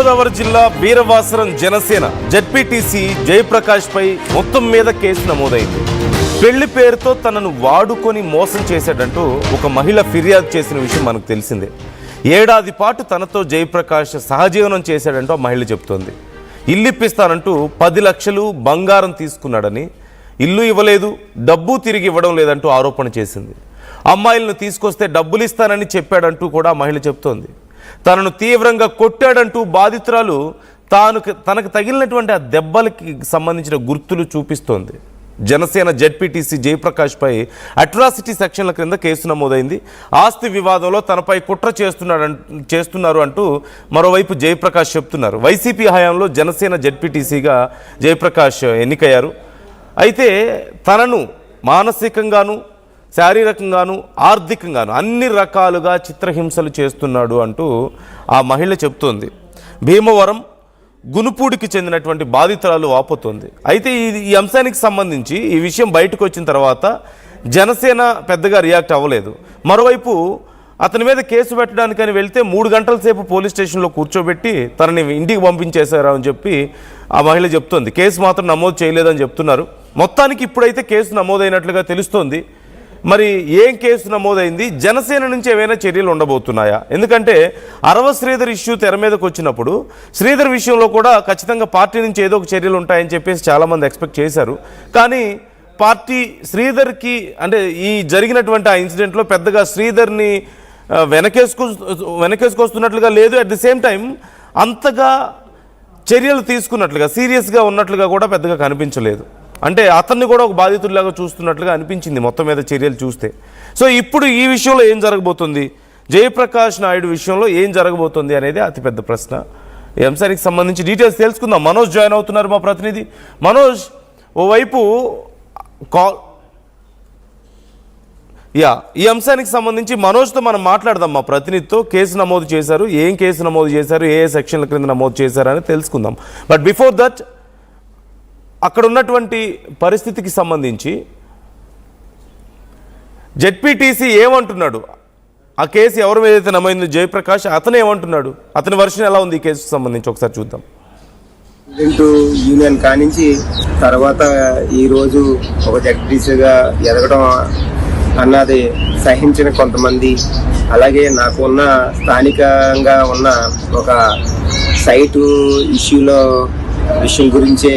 తూర్పుగోదావరి జిల్లా వీరవాసరం జనసేన జెడ్పీటీసీ జయప్రకాష్ పై మొత్తం మీద కేసు నమోదైంది. పెళ్లి పేరుతో తనను వాడుకొని మోసం చేశాడంటూ ఒక మహిళ ఫిర్యాదు చేసిన విషయం మనకు తెలిసిందే. ఏడాది పాటు తనతో జయప్రకాష్ సహజీవనం చేశాడంటూ ఆ మహిళ చెప్తోంది. ఇల్లు ఇప్పిస్తానంటూ 10 లక్షలు బంగారం తీసుకున్నాడని, ఇల్లు ఇవ్వలేదు, డబ్బు తిరిగి ఇవ్వడం లేదంటూ ఆరోపణ చేసింది. అమ్మాయిలను తీసుకొస్తే డబ్బులు ఇస్తానని చెప్పాడంటూ కూడా మహిళ చెప్తోంది. తనను తీవ్రంగా కొట్టాడంటూ బాధితురాలు తనకు తగిలినటువంటి ఆ దెబ్బలకి సంబంధించిన గుర్తులు చూపిస్తోంది. జనసేన జెడ్పీటీసీ జయప్రకాష్పై అట్రాసిటీ సెక్షన్ల క్రింద కేసు నమోదైంది. ఆస్తి వివాదంలో తనపై కుట్ర చేస్తున్నారు అంటూ మరోవైపు జయప్రకాష్ చెప్తున్నారు. వైసీపీ హయాంలో జనసేన జెడ్పీటీసీగా జయప్రకాష్ ఎన్నికయ్యారు. అయితే తనను మానసికంగాను, శారీరకంగాను, ఆర్థికంగాను అన్ని రకాలుగా చిత్రహింసలు చేస్తున్నాడు అంటూ ఆ మహిళ చెప్తోంది. భీమవరం గునుపూడికి చెందినటువంటి బాధితురాలు వాపోతోంది. అయితే ఈ అంశానికి సంబంధించి ఈ విషయం బయటకు వచ్చిన తర్వాత జనసేన పెద్దగా రియాక్ట్ అవ్వలేదు. మరోవైపు అతని మీద కేసు పెట్టడానికని వెళ్తే 3 గంటల సేపు పోలీస్ స్టేషన్లో కూర్చోబెట్టి తనని ఇంటికి పంపించేశారు అని చెప్పి ఆ మహిళ చెప్తోంది. కేసు మాత్రం నమోదు చేయలేదని చెప్తున్నారు. మొత్తానికి ఇప్పుడైతే కేసు నమోదైనట్లుగా తెలుస్తోంది. మరి ఏం కేసు నమోదైంది? జనసేన నుంచి ఏమైనా చర్యలు ఉండబోతున్నాయా? ఎందుకంటే అరవ శ్రీధర్ ఇష్యూ తెర మీదకి వచ్చినప్పుడు శ్రీధర్ విషయంలో కూడా ఖచ్చితంగా పార్టీ నుంచి ఏదో ఒక చర్యలు ఉంటాయని చెప్పేసి చాలామంది ఎక్స్పెక్ట్ చేశారు. కానీ పార్టీ శ్రీధర్కి అంటే ఈ జరిగినటువంటి ఆ ఇన్సిడెంట్లో పెద్దగా శ్రీధర్ని వెనకేసుకొస్తున్నట్లుగా లేదు. అట్ ది సేమ్ టైం అంతగా చర్యలు తీసుకున్నట్లుగా సీరియస్గా ఉన్నట్లుగా కూడా పెద్దగా కనిపించలేదు. అంటే అతన్ని కూడా ఒక బాధితుడిలాగా చూస్తున్నట్లుగా అనిపించింది మొత్తం మీద చర్యలు చూస్తే. సో ఇప్పుడు ఈ విషయంలో ఏం జరగబోతుంది, జయప్రకాష్ నాయుడు విషయంలో ఏం జరగబోతుంది అనేది అతిపెద్ద ప్రశ్న. ఈ అంశానికి సంబంధించి డీటెయిల్స్ తెలుసుకుందాం. మనోజ్ జాయిన్ అవుతున్నారు, మా ప్రతినిధి మనోజ్. ఓవైపు ఈ అంశానికి సంబంధించి మనోజ్తో మనం మాట్లాడదాం, మా ప్రతినిధితో. కేసు నమోదు చేశారు, ఏం కేసు నమోదు చేశారు, ఏ సెక్షన్ల క్రింద నమోదు చేశారని తెలుసుకుందాం. బట్ బిఫోర్ దట్ అక్కడ ఉన్నటువంటి పరిస్థితికి సంబంధించి జెడ్పీటీసీ ఏమంటున్నాడు, ఆ కేసు ఎవరి మీద అయితే నమోదైంది జయప్రకాష్, అతను ఏమంటున్నాడు, అతని వర్షన్ ఎలా ఉంది ఈ కేసుకు సంబంధించి ఒకసారి చూద్దాం. యూనియన్ కానించి తర్వాత ఈరోజు ఒక జడ్పీటీసీగా ఎదగడం అన్నది సహించిన కొంతమంది, అలాగే నాకు ఉన్న స్థానికంగా ఉన్న ఒక సైటు ఇష్యూలో విషయం గురించే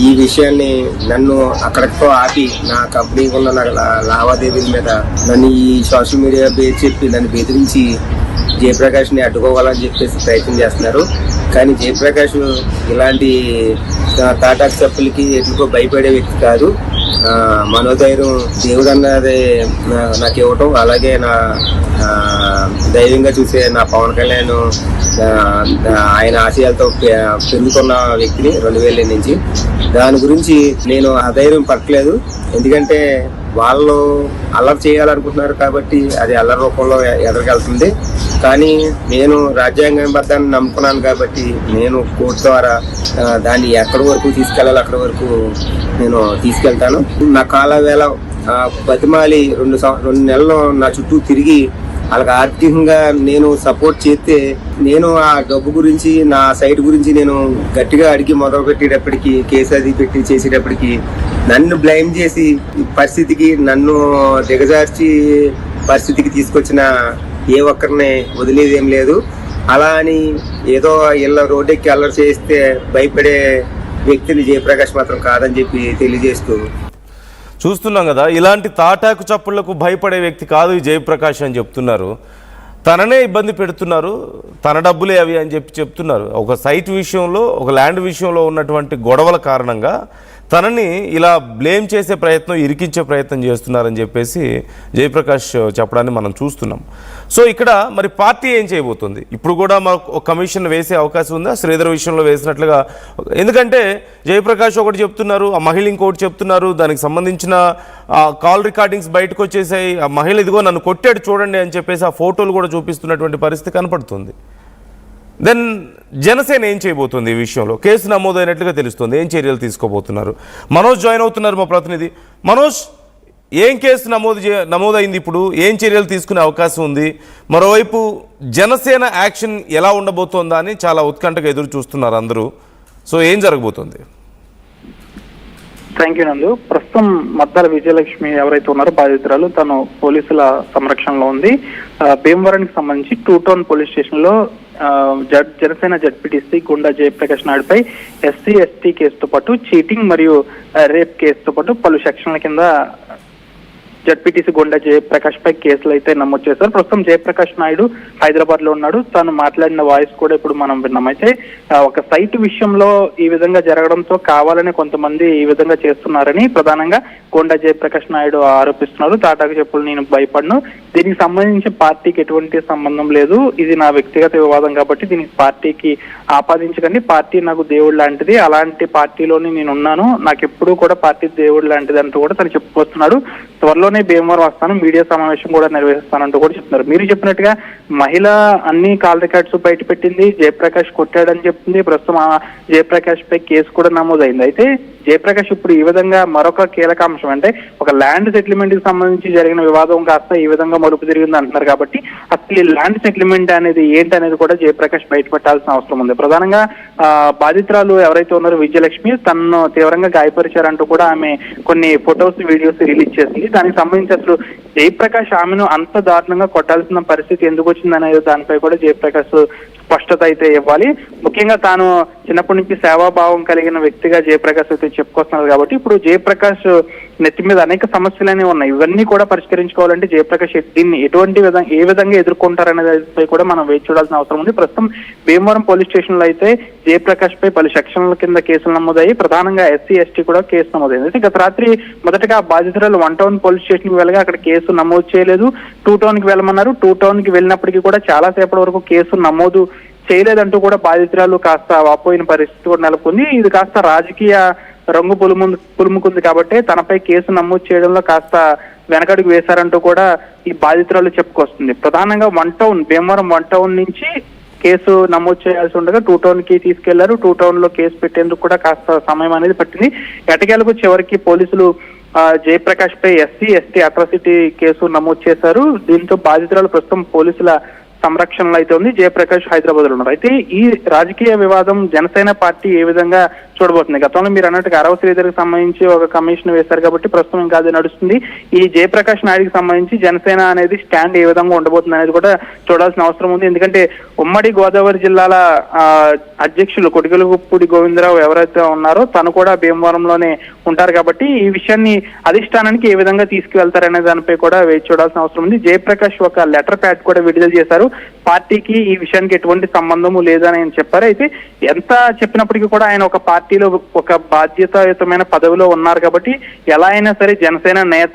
ఈ విషయాన్ని నన్ను అక్కడితో ఆపి నా కంపెనీకి ఉన్న నా లావాదేవీల మీద నన్ను ఈ సోషల్ మీడియా పేరు చెప్పి నన్ను బెదిరించి జయప్రకాష్ని అడ్డుకోవాలని చెప్పేసి ప్రయత్నం చేస్తున్నారు. కానీ జయప్రకాష్ ఇలాంటి తాటాకు చెప్పులకి ఎట్లుకో భయపడే వ్యక్తి కాదు. మనోధైర్యం దేవుడు అన్నది నాకు ఇవ్వటం, అలాగే నా దైవంగా చూసే నా పవన్ కళ్యాణ్ ఆయన ఆశయాలతో పెరుగుతున్న వ్యక్తిని 2000 నుంచి. దాని గురించి నేను అధైర్యం పట్టలేదు. ఎందుకంటే వాళ్ళు అల్లరి చేయాలనుకుంటున్నారు కాబట్టి అది అల్లరి రూపంలో ఎదరికెళ్తుంది. కానీ నేను రాజ్యాంగబద్ధాన్ని నమ్ముకున్నాను కాబట్టి నేను కోర్టు ద్వారా దాన్ని ఎక్కడి వరకు తీసుకెళ్ళాలి అక్కడి వరకు నేను తీసుకెళ్తాను. నా కాల వేళ బతిమాలి 2 నెలలు నా చుట్టూ తిరిగి వాళ్ళకి ఆర్థికంగా నేను సపోర్ట్ చేస్తే నేను ఆ డబ్బు గురించి నా సైట్ గురించి నేను గట్టిగా అడిగి మొదలు పెట్టేటప్పటికి కేసు అది పెట్టి చేసేటప్పటికి నన్ను బ్లైమ్ చేసి పరిస్థితికి నన్ను దిగజార్చి పరిస్థితికి తీసుకొచ్చిన ఏ ఒక్కరిని వదిలేదేం లేదు. అలా అని ఏదో ఇళ్ళ రోడ్డెక్కి అల్లరి చేస్తే భయపడే వ్యక్తిని జయప్రకాష్ మాత్రం కాదని చెప్పి తెలియజేస్తూ చూస్తున్నాం కదా. ఇలాంటి తాటాకు చప్పుళ్లకు భయపడే వ్యక్తి కాదు ఈ జయప్రకాష్ అని చెప్తున్నారు. తననే ఇబ్బంది పెడుతున్నారు, తన డబ్బులే అవి అని చెప్తున్నారు. ఒక సైట్ విషయంలో, ఒక ల్యాండ్ విషయంలో ఉన్నటువంటి గొడవల కారణంగా తనని ఇలా బ్లేమ్ చేసే ప్రయత్నం, ఇరికించే ప్రయత్నం చేస్తున్నారని చెప్పేసి జయప్రకాష్ చెప్పడాన్ని మనం చూస్తున్నాం. సో ఇక్కడ మరి పార్టీ ఏం చేయబోతుంది? ఇప్పుడు కూడా మాకు ఒక కమిషన్ వేసే అవకాశం ఉందా శ్రీధర్ విషయంలో వేసినట్లుగా? ఎందుకంటే జయప్రకాష్ ఒకటి చెప్తున్నారు, ఆ మహిళ ఇంకోటి చెప్తున్నారు. దానికి సంబంధించిన కాల్ రికార్డింగ్స్ బయటకు వచ్చేసాయి. ఆ మహిళ ఇదిగో నన్ను కొట్టాడు చూడండి అని చెప్పేసి ఆ ఫోటోలు కూడా చూపిస్తున్నటువంటి పరిస్థితి కనపడుతుంది. దెన్ జనసేన ఏం చేయబోతుంది? ఈ విషయంలో కేసు నమోదైనట్లుగా తెలుస్తుంది. ఏం చర్యలు తీసుకోబోతున్నారు? మనోజ్ జాయిన్ అవుతున్నారు, మా ప్రతినిధి. మనోజ్, ఏం కేసు నమోదైంది? ఇప్పుడు ఏం చర్యలు తీసుకునే అవకాశం ఉంది? మరోవైపు జనసేన యాక్షన్ ఎలా ఉండబోతోందా అని చాలా ఉత్కంఠగా ఎదురు చూస్తున్నారు అందరూ. సో ఏం జరగబోతోంది? థ్యాంక్ యూ నందు. ప్రస్తుతం మద్దాల విజయలక్ష్మి ఎవరైతే ఉన్నారో బాధితురాలు, తను పోలీసుల సంరక్షణలో ఉంది. భీమవరానికి సంబంధించి 2 టౌన్ పోలీస్ స్టేషన్ లో జనసేన జడ్పీటీసీ గుండా జయప్రకాష్ నాయుడుపై ఎస్సీ ఎస్టీ కేసుతో పాటు చీటింగ్ మరియు రేప్ కేసుతో పాటు పలు సెక్షన్ల కింద జడ్పీటీసీ గుండా జయప్రకాష్ పై కేసులు అయితే నమోదు చేశారు. ప్రస్తుతం జయప్రకాష్ నాయుడు హైదరాబాద్ లో ఉన్నాడు. తాను మాట్లాడిన వాయిస్ కూడా ఇప్పుడు మనం విన్నాం. అయితే ఒక సైట్ విషయంలో ఈ విధంగా జరగడంతో కావాలని కొంతమంది ఈ విధంగా చేస్తున్నారని ప్రధానంగా గుండా జయప్రకాష్ నాయుడు ఆరోపిస్తున్నారు. తాటాకు చెప్పులు నేను భయపడను, దీనికి సంబంధించి పార్టీకి ఎటువంటి సంబంధం లేదు, ఇది నా వ్యక్తిగత వివాదం కాబట్టి దీనికి పార్టీకి ఆపాదించకండి, పార్టీ నాకు దేవుడు లాంటిది, అలాంటి పార్టీలోని నేను ఉన్నాను, నాకు ఎప్పుడూ కూడా పార్టీ దేవుడు లాంటిది అంటూ కూడా తను చెప్పుకొస్తున్నాడు. త్వరలోనే భీమవరం వస్తాను, మీడియా సమావేశం కూడా నిర్వహిస్తానంటూ కూడా చెప్తున్నారు. మీరు చెప్పినట్టుగా మహిళ అన్ని కాల్ రికార్డ్స్ బయట పెట్టింది, జయప్రకాష్ కొట్టాడని చెప్తుంది. ప్రస్తుతం జయప్రకాష్ పై కేసు కూడా నమోదైంది. అయితే జయప్రకాష్ ఇప్పుడు ఈ విధంగా మరొక కీలక అంశం అంటే ఒక ల్యాండ్ సెటిల్మెంట్ కి సంబంధించి జరిగిన వివాదం కాస్త ఈ విధంగా మలుపు తిరిగింది అంటున్నారు. కాబట్టి అసలు ఈ ల్యాండ్ సెటిల్మెంట్ అనేది ఏంటనేది కూడా జయప్రకాష్ బయటపెట్టాల్సిన అవసరం ఉంది. ప్రధానంగా బాధితురాలు ఎవరైతే ఉన్నారో విజయలక్ష్మి, తనను తీవ్రంగా గాయపరిచారంటూ కూడా ఆమె కొన్ని ఫొటోస్ వీడియోస్ రిలీజ్ చేసింది. దానికి సంబంధించి అసలు జయప్రకాష్ ఆమెను అంత దారుణంగా కొట్టాల్సిన పరిస్థితి ఎందుకు వచ్చిందనేది దానిపై కూడా జయప్రకాష్ స్పష్టత అయితే ఇవ్వాలి. ముఖ్యంగా తాను చిన్నప్పటి నుంచి సేవాభావం కలిగిన వ్యక్తిగా జయప్రకాష్ అయితే చెప్పుకొస్తున్నారు. కాబట్టి ఇప్పుడు జయప్రకాష్ నెత్తి మీద అనేక సమస్యలనే ఉన్నాయి. ఇవన్నీ కూడా పరిష్కరించుకోవాలంటే జయప్రకాష్ దీన్ని ఏ విధంగా ఎదుర్కొంటారనేది కూడా మనం వేచి చూడాల్సిన అవసరం ఉంది. ప్రస్తుతం భీమవరం పోలీస్ స్టేషన్ లో అయితే జయప్రకాష్ పై పలు సెక్షన్ల కింద కేసులు నమోదయ్యి, ప్రధానంగా ఎస్సీ ఎస్టీ కూడా కేసు నమోదైంది. అయితే గత రాత్రి మొదటగా బాధితురాలు 1 టౌన్ పోలీస్ స్టేషన్ కి వెళ్ళగా అక్కడ కేసు నమోదు చేయలేదు. 2 టౌన్ కి వెళ్ళమన్నారు. 2 టౌన్ కి వెళ్ళినప్పటికీ కూడా చాలా సేపటి వరకు కేసు నమోదు చేయలేదంటూ కూడా బాధితురాలు కాస్త వాపోయిన పరిస్థితి కూడా నెలకొంది. ఇది కాస్త రాజకీయ రంగు పులుముకుంది కాబట్టి తనపై కేసు నమోదు చేయడంలో కాస్త వెనకడుగు వేశారంటూ కూడా ఈ బాధితురాలు చెప్పుకొస్తుంది. ప్రధానంగా భీమవరం 1 టౌన్ నుంచి కేసు నమోదు చేయాల్సి ఉండగా 2 టౌన్ కి తీసుకెళ్లారు. 2 టౌన్ లో కేసు పెట్టేందుకు కూడా కాస్త సమయం అనేది పట్టింది. ఎటకేలకు చివరికి పోలీసులు జయప్రకాష్ పై ఎస్సీ ఎస్టీ అట్రాసిటీ కేసు నమోదు చేశారు. దీంతో బాధితురాలు ప్రస్తుతం పోలీసుల సంరక్షణలో అయితే ఉంది. జయప్రకాష్ హైదరాబాద్ లో ఉన్నారు. అయితే ఈ రాజకీయ వివాదం జనసేన పార్టీ ఏ విధంగా చూడబోతుంది? గతంలో మీరు అన్నట్టుగా అరవ శ్రీధర్కి సంబంధించి ఒక కమిషన్ వేశారు కాబట్టి ప్రస్తుతం ఇంకా అది నడుస్తుంది. ఈ జయప్రకాష్ నాయుడికి సంబంధించి జనసేన అనేది స్టాండ్ ఏ విధంగా ఉండబోతుంది అనేది కూడా చూడాల్సిన అవసరం ఉంది. ఎందుకంటే ఉమ్మడి గోదావరి జిల్లాల అధ్యక్షులు కొడిగలపూడి గోవిందరావు ఎవరైతే ఉన్నారో తను కూడా భీమవరంలోనే ఉంటారు. కాబట్టి ఈ విషయాన్ని అధిష్టానానికి ఏ విధంగా తీసుకువెళ్తారనే దానిపై కూడా వేచి చూడాల్సిన అవసరం ఉంది. జయప్రకాష్ ఒక లెటర్ ప్యాడ్ కూడా విడుదల చేశారు. పార్టీకి ఈ విషయానికి ఎటువంటి సంబంధము లేదని ఆయన చెప్పారు. అయితే ఎంత చెప్పినప్పటికీ కూడా ఆయన ఒక పార్టీలో ఒక బాధ్యతాయుతమైన పదవిలో ఉన్నారు కాబట్టి ఎలా అయినా సరే జనసేన నేత